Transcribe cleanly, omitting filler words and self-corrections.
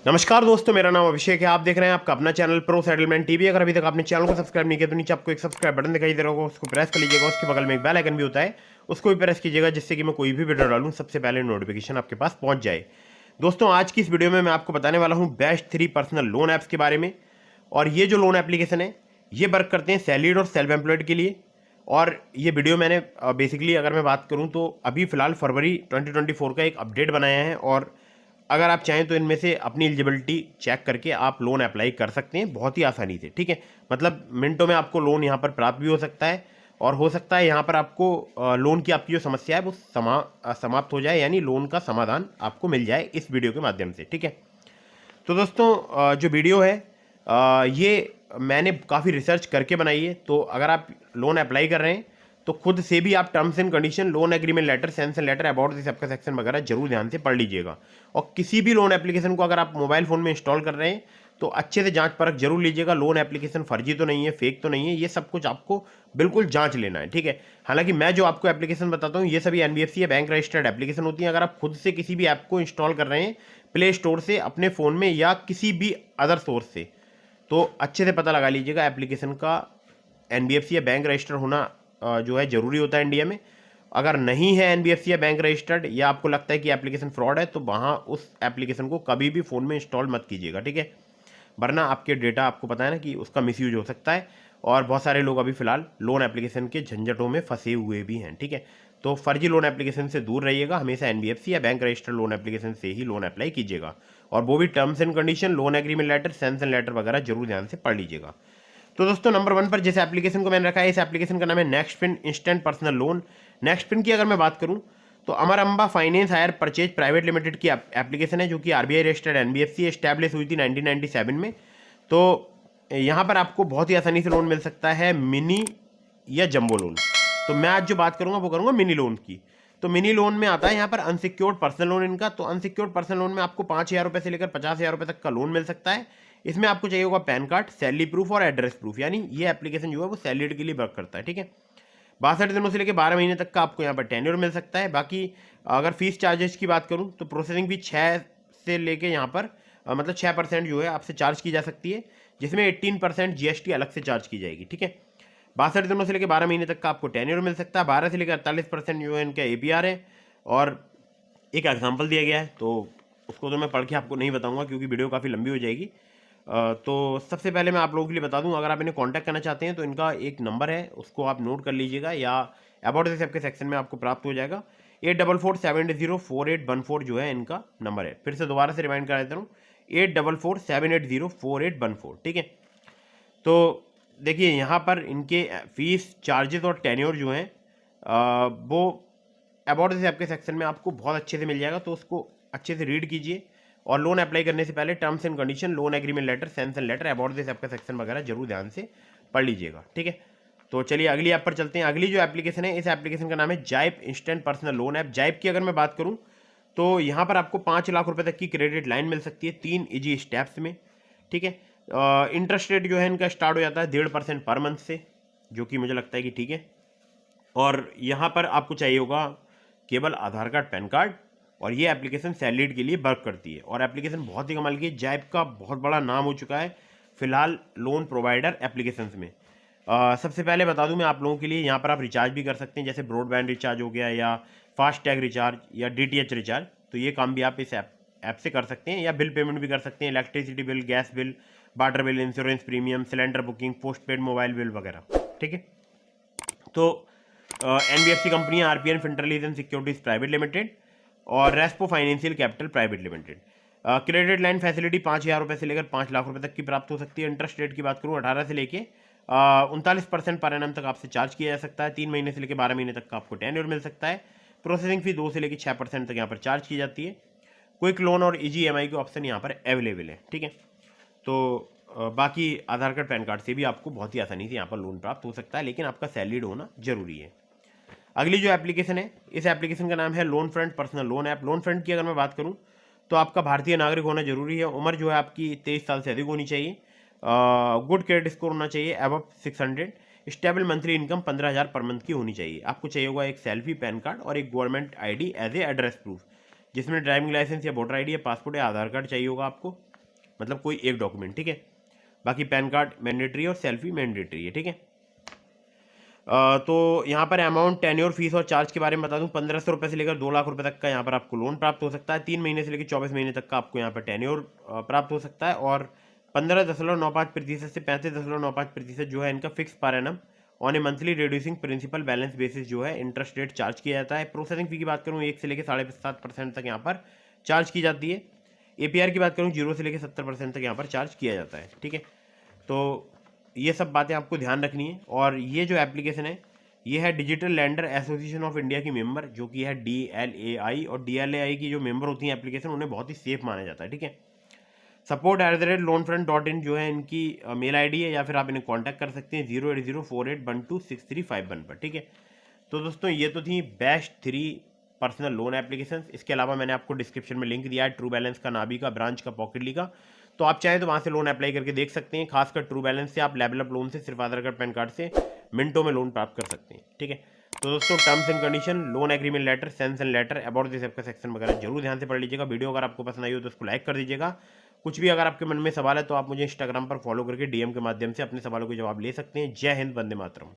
नमस्कार दोस्तों, मेरा नाम अभिषेक है। आप देख रहे हैं आपका अपना चैनल प्रो सेटलमेंट टीवी। अगर अभी तक आपने चैनल को सब्सक्राइब नहीं किया तो नीचे आपको एक सब्सक्राइब बटन दिखाई दे रहा होगा, उसको प्रेस कर लीजिएगा। उसके बगल में एक बेल आइकन भी होता है, उसको भी प्रेस कीजिएगा, जिससे कि मैं कोई भी वीडियो डालूं सबसे पहले नोटिफिकेशन आपके पास पहुंच जाए। दोस्तों, आज की इस वीडियो में मैं आपको बताने वाला हूँ बेस्ट 3 पर्सनल लोन ऐप्स के बारे में। और ये जो लोन एप्लीकेशन है ये वर्क करते हैं सैलरीड और सेल्फ एम्प्लॉयड के लिए। और ये वीडियो मैंने बेसिकली अगर मैं बात करूं तो अभी फ़िलहाल फरवरी 2024 का एक अपडेट बनाया है। और अगर आप चाहें तो इनमें से अपनी एलिजिबिलिटी चेक करके आप लोन अप्लाई कर सकते हैं बहुत ही आसानी से। ठीक है, मतलब मिनटों में आपको लोन यहाँ पर प्राप्त भी हो सकता है। और हो सकता है यहाँ पर आपको लोन की आपकी जो समस्या है वो समाप्त हो जाए, यानी लोन का समाधान आपको मिल जाए इस वीडियो के माध्यम से। ठीक है, तो दोस्तों जो वीडियो है ये मैंने काफ़ी रिसर्च करके बनाई है। तो अगर आप लोन अप्लाई कर रहे हैं तो खुद से भी आप terms and condition, loan agreement letter, sanction letter, about this आपका सेक्शन वगैरह जरूर ध्यान से पढ़ लीजिएगा। और किसी भी लोन एप्लीकेशन को अगर आप मोबाइल फ़ोन में इंस्टॉल कर रहे हैं तो अच्छे से जांच परख जरूर लीजिएगा। लोन एप्लीकेशन फर्जी तो नहीं है, फेक तो नहीं है, ये सब कुछ आपको बिल्कुल जांच लेना है। ठीक है, हालांकि मैं जो आपको एप्लीकेशन बताता हूँ ये सभी एनबीएफसी या बैंक रजिस्टर्ड एप्लीकेशन होती हैं। अगर आप खुद से किसी भी ऐप को इंस्टॉल कर रहे हैं प्ले स्टोर से अपने फ़ोन में या किसी भी अदर सोर्स से, तो अच्छे से पता लगा लीजिएगा एप्लीकेशन का एनबीएफसी या बैंक रजिस्टर होना जो है ज़रूरी होता है इंडिया में। अगर नहीं है एनबीएफसी या बैंक रजिस्टर्ड, या आपको लगता है कि एप्लीकेशन फ्रॉड है, तो वहाँ उस एप्लीकेशन को कभी भी फ़ोन में इंस्टॉल मत कीजिएगा। ठीक है, वरना आपके डेटा, आपको पता है ना कि उसका मिसयूज हो सकता है। और बहुत सारे लोग अभी फ़िलहाल लोन एप्लीकेशन के झंझटों में फंसे हुए भी हैं। ठीक है, तो फर्जी लोन एप्लीकेशन से दूर रहिएगा। हमेशा एनबीएफसी या बैंक रजिस्टर्ड लोन एप्लीकेशन से ही लोन अप्लाई कीजिएगा। और वो भी terms and condition, loan agreement letter, sanction letter वगैरह जरूर ध्यान से पढ़ लीजिएगा। तो दोस्तों, नंबर 1 पर जिस एप्लीकेशन को मैंने रखा है, इस एप्लीकेशन का नाम है Nextpin instant personal loan. Nextpin की अगर मैं बात करूं तो Amar Amba finance hire purchase private limited की एप्लीकेशन है, जो कि आरबीआई रजिस्टर्ड एनबीएफसी एस्टैब्लिश हुई थी 1997 में। तो यहाँ पर आपको बहुत ही आसानी से लोन मिल सकता है, मिनी या जंबो लोन। तो मैं आज जो बात करूंगा वो करूंगा मिनी लोन की। तो मिनी लोन में आता है यहाँ पर अनसिक्योर्ड पर्सनल लोन इनका। तो अनसिक्योर्ड पर्सनल लोन में आपको 5,000 रुपये से लेकर 50,000 रुपये तक का लोन मिल सकता है। इसमें आपको चाहिए होगा पैन कार्ड, सैलरी प्रूफ और एड्रेस प्रूफ, यानी ये एप्लीकेशन जो है वो सैलरीड के लिए वर्क करता है। ठीक है, 62 दिनों से लेकर 12 महीने तक का आपको यहाँ पर टेन्योर मिल सकता है। बाकी अगर फीस चार्जेस की बात करूँ तो प्रोसेसिंग फी 6 से लेके यहाँ पर मतलब 6% जो है आपसे चार्ज की जा सकती है, जिसमें 18% जीएसटी अलग से चार्ज की जाएगी। ठीक है, 62 दिनों से लेकर 12 महीने तक का आपको टेन्योर मिल सकता है। 12 से लेकर 48% जो है इनका एपीआर है। और एक एग्जाम्पल दिया गया है, तो उसको तो मैं पढ़ के आपको नहीं बताऊंगा क्योंकि वीडियो काफ़ी लंबी हो जाएगी। तो सबसे पहले मैं आप लोगों के लिए बता दूं, अगर आप इन्हें कांटेक्ट करना चाहते हैं तो इनका एक नंबर है, उसको आप नोट कर लीजिएगा, या अबाउट दिस ऐप के सेक्शन में आपको प्राप्त हो जाएगा। 8447804814 जो है इनका नंबर है। फिर से दोबारा से रिमाइंड करा देता हूँ, 8447804814। ठीक है, तो देखिए यहाँ पर इनके फीस, चार्जेस और टेन्योर जो हैं वो अबाउट दिस ऐप के सेक्शन में आपको बहुत अच्छे से मिल जाएगा। तो उसको अच्छे से रीड कीजिए। और लोन अप्लाई करने से पहले terms and condition, loan agreement letter, sanction letter, about this app का सेक्शन वगैरह जरूर ध्यान से पढ़ लीजिएगा। ठीक है, तो चलिए अगली ऐप पर चलते हैं। अगली जो एप्लीकेशन है, इस एप्लीकेशन का नाम है जाइप इंस्टेंट पर्सनल लोन ऐप। जाइप की अगर मैं बात करूं तो यहाँ पर आपको 5 लाख रुपए तक की क्रेडिट लाइन मिल सकती है 3 इजी स्टेप्स में। ठीक है, इंटरेस्ट रेट जो है इनका स्टार्ट हो जाता है 1.5% पर मंथ से, जो कि मुझे लगता है कि ठीक है। और यहाँ पर आपको चाहिए होगा केवल आधार कार्ड, पैन कार्ड। और ये एप्लीकेशन सैलरीड के लिए वर्क करती है। और एप्लीकेशन बहुत ही कमाल की है, जैप का बहुत बड़ा नाम हो चुका है फिलहाल लोन प्रोवाइडर एप्लीकेशंस में। सबसे पहले बता दूं मैं आप लोगों के लिए, यहाँ पर आप रिचार्ज भी कर सकते हैं, जैसे ब्रॉडबैंड रिचार्ज हो गया, या फास्ट टैग रिचार्ज, या डीटीएच रिचार्ज। तो ये काम भी आप इस ऐप से कर सकते हैं, या बिल पेमेंट भी कर सकते हैं, electricity bill, gas bill, water bill, insurance premium, cylinder booking, post paid mobile bill वगैरह। ठीक है, तो NBFC company, RPN intelligence securities private limited और Respo financial capital private limited. Credit line facility 5,000 रुपये से लेकर 5 लाख रुपए तक की प्राप्त हो सकती है। इंटरेस्ट रेट की बात करूँ 18 से लेके 39% पर एनम तक आपसे चार्ज किया जा सकता है। 3 महीने से लेकर 12 महीने तक का आपको टेन्योर मिल सकता है। प्रोसेसिंग फी 2 से लेकर 6% तक यहाँ पर चार्ज की जाती है। क्विक लोन और इजी ईएमआई के ऑप्शन यहाँ पर अवेलेबल है। ठीक है, तो बाकी आधार कार्ड, पैन कार्ड से भी आपको बहुत ही आसानी से यहाँ पर लोन प्राप्त हो सकता है, लेकिन आपका सैलरीड होना जरूरी है। अगली जो एप्लीकेशन है, इस एप्लीकेशन का नाम है loan front personal loan app. Loan front की अगर मैं बात करूं तो आपका भारतीय नागरिक होना जरूरी है। उम्र जो है आपकी 23 साल से अधिक होनी चाहिए। गुड क्रेडिट स्कोर होना चाहिए above 600। Stable monthly income 15,000 per month की होनी चाहिए। आपको चाहिए होगा एक सेल्फी, पैन कार्ड और एक government ID as a address proof, जिसमें ड्राइविंग लाइसेंस या वोटर आईडी या पासपोर्ट या आधार कार्ड चाहिए होगा आपको। मतलब कोई एक डॉक्यूमेंट, ठीक है। बाकी पैन कार्ड मैंडेटरी और सेल्फी मैंडेटरी है, ठीक है। तो यहाँ पर अमाउंट, टेन्योर, फीस और चार्ज के बारे में बता दूं, 1500 रुपये से लेकर 2 लाख रुपए तक का यहाँ पर आपको लोन प्राप्त हो सकता है। 3 महीने से लेकर 24 महीने तक का आपको यहाँ पर टेन्योर प्राप्त हो सकता है। और 15.95% से 35.95% जो है इनका fix per annum on a monthly reducing principal balance basis जो है इंटरेस्ट रेट चार्ज किया जाता है। प्रोसेसिंग फी की बात करूँ 1 से लेकर 7.5% तक यहाँ पर चार्ज की जाती है। APR की बात करूँ 0 से लेकर 70% तक यहाँ पर चार्ज किया जाता है, ठीक है। तो ये सब बातें आपको ध्यान रखनी है। और ये जो एप्लीकेशन है ये है digital lander association of India की मेंबर, जो कि है DLAI, और DLAI की जो मेंबर होती है एप्लीकेशन उन्हें बहुत ही सेफ माना जाता है, ठीक है। support@loanfront.in जो है इनकी मेल ID है, या फिर आप इन्हें कॉन्टैक्ट कर सकते हैं 08048126351 पर, ठीक है। तो दोस्तों ये तो थी बेस्ट 3 पर्सनल लोन एप्लीकेशन। इसके अलावा मैंने आपको डिस्क्रिप्शन में लिंक दिया है ट्रू बैलेंस का, नाबी का, ब्रांच का, पॉकेटली का, तो आप चाहें तो वहाँ से लोन अप्लाई करके देख सकते हैं। खासकर ट्रू बैलेंस से आप लेवल अप लोन से सिर्फ आधार कार्ड पैन कार्ड से मिनटों में लोन प्राप्त कर सकते हैं, ठीक है। तो दोस्तों terms and condition, loan agreement letter, sanction letter, about this app का सेक्शन वगैरह जरूर ध्यान से पढ़ लीजिएगा। वीडियो अगर आपको पसंद आई हो तो उसको लाइक कर दीजिएगा। कुछ भी अगर आपके मन में सवाल है तो आप मुझे इंस्टाग्राम पर फॉलो करके DM के माध्यम से अपने सवालों के जवाब ले सकते हैं। जय हिंद, वंदे मातरम।